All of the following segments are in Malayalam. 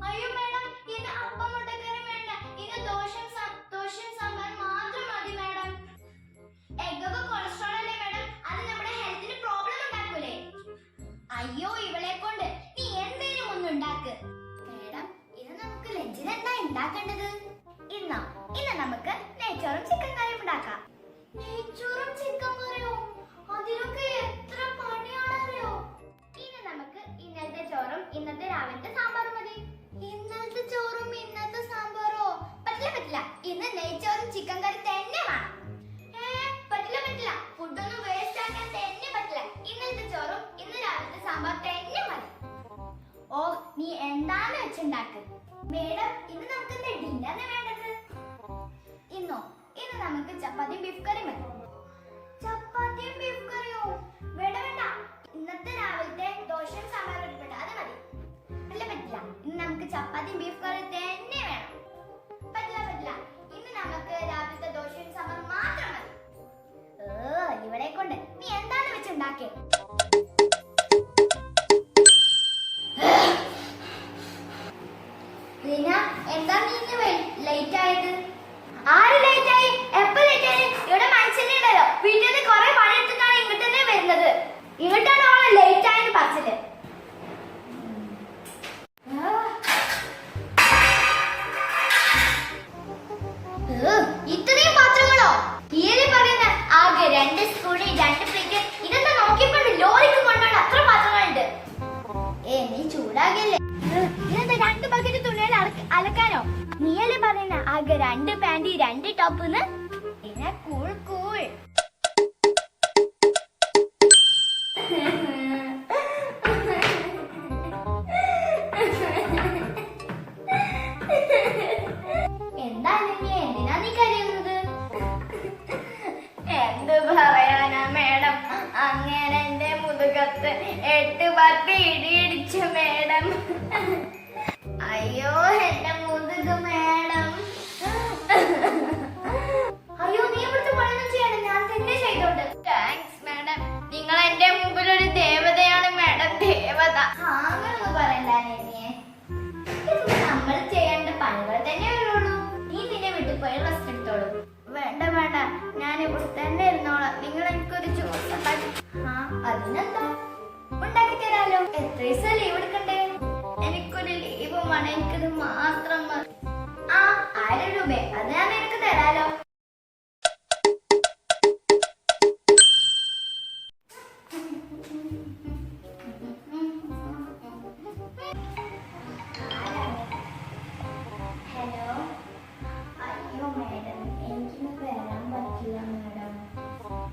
അയ്യോ മേഡം, ഇന്ന് അപ്പം മുട്ടക്കറി വേണ്ട, ഇന്ന് ദോശയും സാമ്പാർ മാത്രം മതി മേഡം. എഗ്ഗൊക്കെ കൊളസ്ട്രോൾ അല്ലേ മേഡം, അത് നമ്മുടെ ഹെൽത്തിന് പ്രോബ്ലം ഉണ്ടാക്കൂലേ? അയ്യോ ഇവളെ കൊണ്ട് നീ എന്തേലും ഒന്ന് ഉണ്ടാക്ക്. മേഡം, ഇന്ന് നമുക്ക് ലഞ്ചിന് എന്താ ഉണ്ടാക്കേണ്ടത്? ഇന്ന് നമുക്ക് നെയ്ച്ചോറും ചിക്കൻ കറിയും ഉണ്ടാക്കാം. നെയ്ച്ചോറും ചിക്കൻ കറിയോ? അതിലൊക്കെ എത്ര പണിയാണറിയോ? ഇന്ന് നമുക്ക് ഇന്നലത്തെ ചോറും ഇന്നത്തെ രാവിലത്തെ സാമ്പാറും മതി. ഇന്നലത്തെ ചോറും ഇന്നത്തെ സാമ്പാറോ? പറ്റില്ല, ഇന്ന് നെയ്ച്ചോറും ചിക്കൻ കറി തന്നെ വേണം. പറ്റില്ല, ഫുഡൊന്നും വേസ്റ്റ് ആക്കാൻ തന്നെ പറ്റില്ല. ഇന്നലത്തെ ചോറും ഇന്ന് രാവിലത്തെ സാമ്പാർ തന്നെ മതി. ഓ, നീ എന്താന്ന് വെച്ചുണ്ടാക്ക്. മേഡം, ഇന്ന് നമുക്ക് എന്താ ഡിന്നറിന് വേണ്ടത്? ഇന്ന് നമുക്ക് ചപ്പാത്തിയും ബീഫ് കറി മതി. ചപ്പാത്തിയും ബീഫ് കറിയോ? വേണ്ട, ഇന്നത്തെ രാവിലത്തെ ദോശയും സാമ്പാറും ഇരിപ്പുണ്ട്, അത് മതി. പറ്റില്ല, ഇന്ന് നമുക്ക് ചപ്പാത്തിയും ബീഫ് കറി തന്നെ വേണം. പറ്റില്ല, ഇന്ന് നമുക്ക് രാവിലത്തെ ദോശയും സാമ്പാറും മാത്രം മതി. ഇവളെ കൊണ്ട് നീ എന്താന്ന് വെച്ചുണ്ടാക്കേ? എന്താ നീ ലേറ്റ് ആയത്? ആര് ലേറ്റ് ആയി? എപ്പോ ലേറ്റ് ആയി? ഇവിടെ മനുഷ്യനെ ഉണ്ടല്ലോ, വീട്ടിൽ നിന്ന് കുറെ പണി എടുത്തിട്ടാണ് ഇങ്ങോട്ട് തന്നെ വരുന്നത്. ഇങ്ങോട്ടാണ് അവള് ലേറ്റ് ആയെന്ന് പറഞ്ഞത്. ഇത്രയും പാത്രങ്ങളോ? ഈയല്ലേ പറയുന്ന ആകെ 2 സ്പൂണ് 2 പ്ലേറ്റ്, ഇതെന്താ നോക്കിയപ്പോൾ ലോറിക്ക് കൊണ്ടുപോകേണ്ട അത്ര പാത്രങ്ങളുണ്ട്. നീ ചൂടാകല്ലേ? ഇതെന്താ 2 ബക്കറ്റ് തുണികൾ അലക്കാനോ? നീയല്ലേ പറയുന്ന ആകെ 2 പാന്റ് 2 ടോപ്പ്? പിന്നെ കൂൾ എന്തിനാ നീ കരയുന്നത്? എന്ത് പറയാനാ മേഡം, അങ്ങനെ എന്റെ മുതുകത്ത് 8 10 ഇടിയിടിച്ചു മേഡം. അയ്യോ എന്റെ മുതുക് മേഡം. അയ്യോ, നീ ഇവിടുത്തെ പണിയൊന്നും ചെയ്യണം, ഞാൻ തന്നെ ചെയ്തോണ്ട്. താങ്ക്സ് മേഡം, നിങ്ങൾ എന്റെ മുമ്പിൽ ഒരു ദേവതയാണ് മേഡം, ദേവത. അങ്ങനൊന്നും പറയണ്ട നീയെ, നമ്മൾ ചെയ്യേണ്ട പണികൾ തന്നെ ഉള്ളൂ. നീ നിന്നെ വീട്ടിൽ പോയി റെസ്റ്റ് എടുത്തോളൂ. വേണ്ട, ഞാൻ ഇവിടെ തന്നെ ഇരുന്നോളാം. നിങ്ങൾ എനിക്കൊരു ജ്യൂസ് ഉണ്ടാക്കി. അതിനെന്താ, ഉണ്ടാക്കി തരാലോ. എത്ര ദിവസം ലീവ് എടുക്കണ്ടേ? എനിക്കൊരു ലീവ് വേണം, എനിക്കത് മാത്രം മതി. 1000 രൂപ, അത് ഞാൻ നിനക്ക് തരാലോ. ഹലോ, അയ്യോ മേഡം, എനിക്കിന്ന് വരാൻ പറ്റില്ല മേഡം.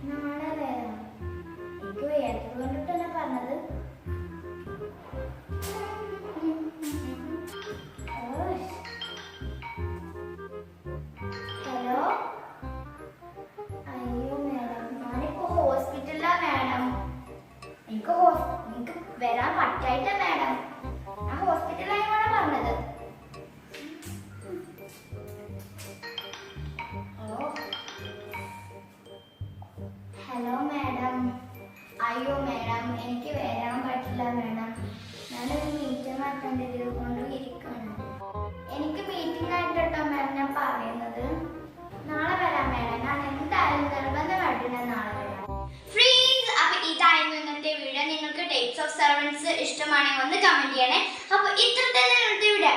നാളെ വരാം. എനിക്ക് വേദന കൊണ്ടിട്ടല്ലേ പറഞ്ഞത്. ഹലോ, അയ്യോ മേഡം, ഞാനിപ്പോ ഹോസ്പിറ്റലിലാ മേഡം. എനിക്ക് വരാൻ പറ്റായിട്ടാ മേഡം. ഞാൻ ഹോസ്പിറ്റലിലായാണ് പറഞ്ഞത്. ഹലോ മേഡം, അയ്യോ മേഡം, എനിക്ക് വരാൻ പറ്റില്ല മേഡം. ഞാനൊരു മീറ്റിംഗ് അറ്റൻഡ് ചെയ്തുകൊണ്ട് ഇരിക്കുകയാണ്. എനിക്ക് മീറ്റിംഗ് ആയിട്ടോ മേഡം ഞാൻ പറയുന്നത്. നാളെ വരാം മേഡം, ഞാൻ എന്തായാലും നിർബന്ധമായിട്ട് നാളെ വരാം. ഫ്രീസ്, അപ്പൊ ഇതായിരുന്നു ഇന്നത്തെ വീഡിയോ. നിങ്ങൾക്ക് ടൈപ്സ് ഓഫ് സെർവൻസ് ഇഷ്ടമാണെങ്കിൽ ഒന്ന് കമന്റ് ചെയ്യണേ. അപ്പൊ ഇത്ര തന്നെ ഇന്നത്തെ വീഡിയോ.